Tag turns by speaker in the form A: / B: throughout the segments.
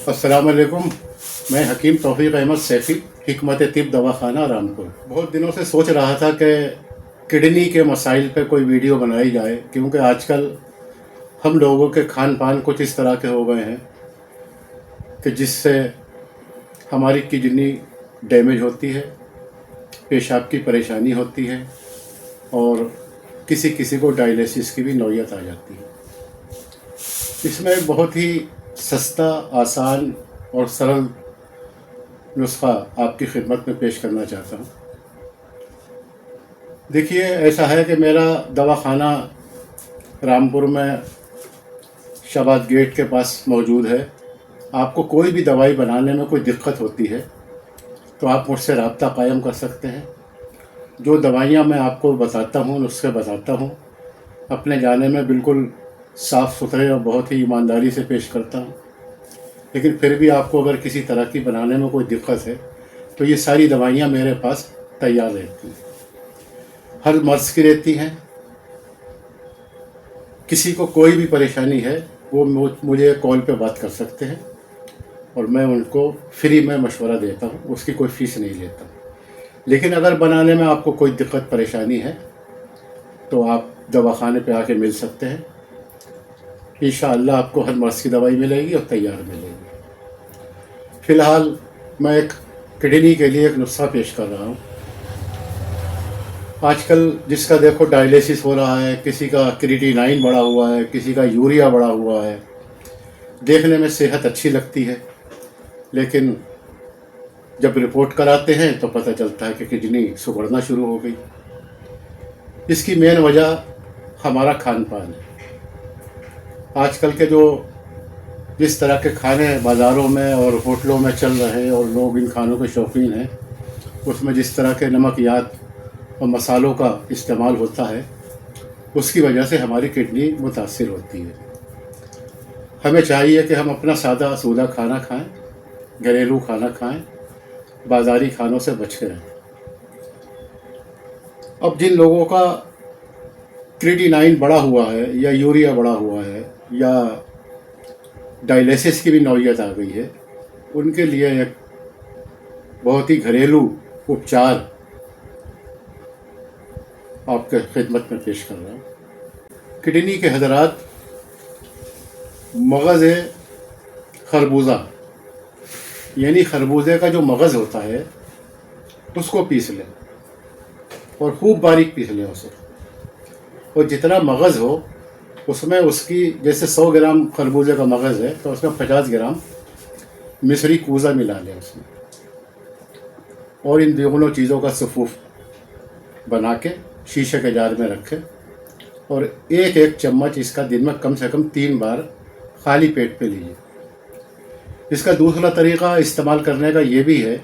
A: अस्सलाम वालेकुम। मैं हकीम तौफीक अहमद सैफ़ी, हिकमत तिब दवाखाना रामपुर। बहुत दिनों से सोच रहा था कि किडनी के मसाइल पे कोई वीडियो बनाई जाए, क्योंकि आजकल हम लोगों के खान पान कुछ इस तरह के हो गए हैं कि जिससे हमारी किडनी डैमेज होती है, पेशाब की परेशानी होती है और किसी किसी को डायलिसिस की भी नौयत आ जाती है। इसमें एक बहुत ही सस्ता, आसान और सरल नुस्खा आपकी खिदमत में पेश करना चाहता हूँ। देखिए, ऐसा है कि मेरा दवाखाना रामपुर में शाबाद गेट के पास मौजूद है। आपको कोई भी दवाई बनाने में कोई दिक्कत होती है तो आप मुझसे रब्ता कायम कर सकते हैं। जो दवाइयाँ मैं आपको बताता हूँ, नुस्खे बताता हूँ, अपने जाने में बिल्कुल साफ़ सुथरे और बहुत ही ईमानदारी से पेश करता हूँ। लेकिन फिर भी आपको अगर किसी तरह की बनाने में कोई दिक्कत है तो ये सारी दवाइयाँ मेरे पास तैयार रहती हैं, हर मर्ज़ की रहती हैं। किसी को कोई भी परेशानी है वो मुझे कॉल पे बात कर सकते हैं और मैं उनको फ्री में मशवरा देता हूँ, उसकी कोई फ़ीस नहीं लेता। लेकिन अगर बनाने में आपको कोई दिक्कत परेशानी है तो आप दवाखाने पे आके मिल सकते हैं। इंशाअल्लाह आपको हर मर्ज़ की दवाई मिलेगी और तैयार मिलेगी। फ़िलहाल मैं एक किडनी के लिए एक नुस्खा पेश कर रहा हूँ। आजकल जिसका देखो डायलिसिस हो रहा है, किसी का क्रिएटिनाइन बढ़ा हुआ है, किसी का यूरिया बढ़ा हुआ है। देखने में सेहत अच्छी लगती है, लेकिन जब रिपोर्ट कराते हैं तो पता चलता है कि किडनी सुगड़ना शुरू हो गई। इसकी मेन वजह हमारा खान पान है। आजकल के जिस तरह के खाने बाज़ारों में और होटलों में चल रहे हैं और लोग इन खानों के शौकीन हैं, उसमें जिस तरह के नमकियात और मसालों का इस्तेमाल होता है, उसकी वजह से हमारी किडनी मुतासिर होती है। हमें चाहिए कि हम अपना सादा सूदा खाना खाएं, घरेलू खाना खाएं, बाज़ारी खानों से बच के रहें। अब जिन लोगों का क्रिएटिनाइन बढ़ा हुआ है या यूरिया बढ़ा हुआ है या डायलिसिस की भी नौयत आ गई है, उनके लिए एक बहुत ही घरेलू उपचार आपके खिदमत में पेश कर रहा हूँ। किडनी के हज़रात, मगज़ है खरबूजा, यानी खरबूजे का जो मगज़ होता है उसको पीस लें और खूब बारीक पीस लें उसे। और जितना मगज़ हो उसमें उसकी, जैसे 100 ग्राम खरबूजे का मगज़ है तो उसमें 50 ग्राम मिस्री कूज़ा मिला लें उसमें, और इन दोनों चीज़ों का सफ़ूफ बना के शीशे के जार में रखें और एक एक चम्मच इसका दिन में कम से कम 3 बार खाली पेट पे लीजिए। इसका दूसरा तरीक़ा इस्तेमाल करने का ये भी है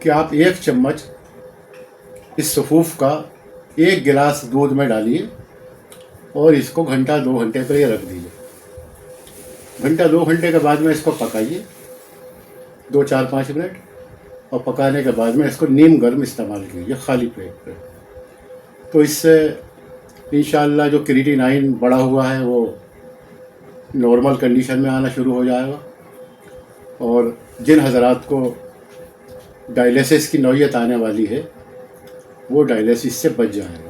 A: कि आप 1 चम्मच इस सफ़ूफ का 1 गिलास दूध में डालिए और इसको घंटा 2 घंटे के लिए रख दीजिए। घंटा 2 घंटे के बाद में इसको पकाइए 2-4-5 मिनट, और पकाने के बाद में इसको नीम गर्म इस्तेमाल कीजिए खाली पेट पे। तो इससे इंशाअल्लाह जो क्रिएटिनाइन बढ़ा हुआ है वो नॉर्मल कंडीशन में आना शुरू हो जाएगा, और जिन हज़रात को डायलिसिस की नौयत आने वाली है वो डायलिसिस से बच जाएगा।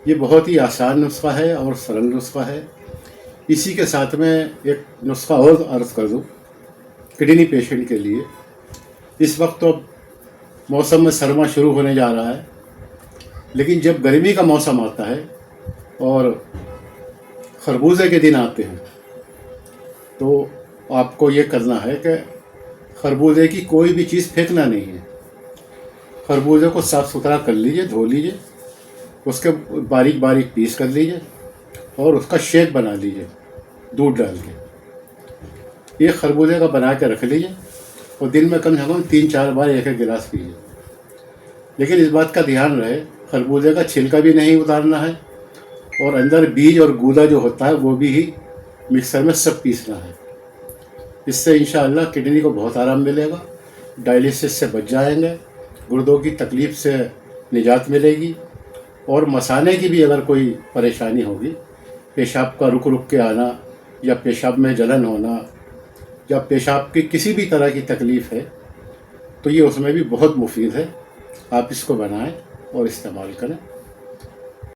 A: ये बहुत ही आसान नुस्खा है और सरल नुस्खा है। इसी के साथ में एक नुस्खा और अर्ज़ कर दूँ किडनी पेशेंट के लिए। इस वक्त तो मौसम में सरमा शुरू होने जा रहा है, लेकिन जब गर्मी का मौसम आता है और खरबूजे के दिन आते हैं तो आपको ये करना है कि खरबूजे की कोई भी चीज़ फेंकना नहीं है। खरबूजे को साफ़ सुथरा कर लीजिए, धो लीजिए, उसके बारीक बारीक पीस कर लीजिए और उसका शेक बना लीजिए दूध डाल के। ये खरबूजे का बना के रख लीजिए और दिन में कम से कम 3-4 बार 1-1 गिलास पीजिए। लेकिन इस बात का ध्यान रहे, खरबूजे का छिलका भी नहीं उतारना है और अंदर बीज और गूदा जो होता है वो भी ही मिक्सर में सब पीसना है। इससे इंशाअल्लाह किडनी को बहुत आराम मिलेगा, डायलिसिस से बच जाएंगे, गुर्दों की तकलीफ़ से निजात मिलेगी, और मसाने की भी अगर कोई परेशानी होगी, पेशाब का रुक रुक के आना या पेशाब में जलन होना یا پیشاب کی کسی بھی طرح کی تکلیف ہے تو یہ اس میں بھی بہت مفید ہے. آپ اس کو بنائیں اور استعمال کریں.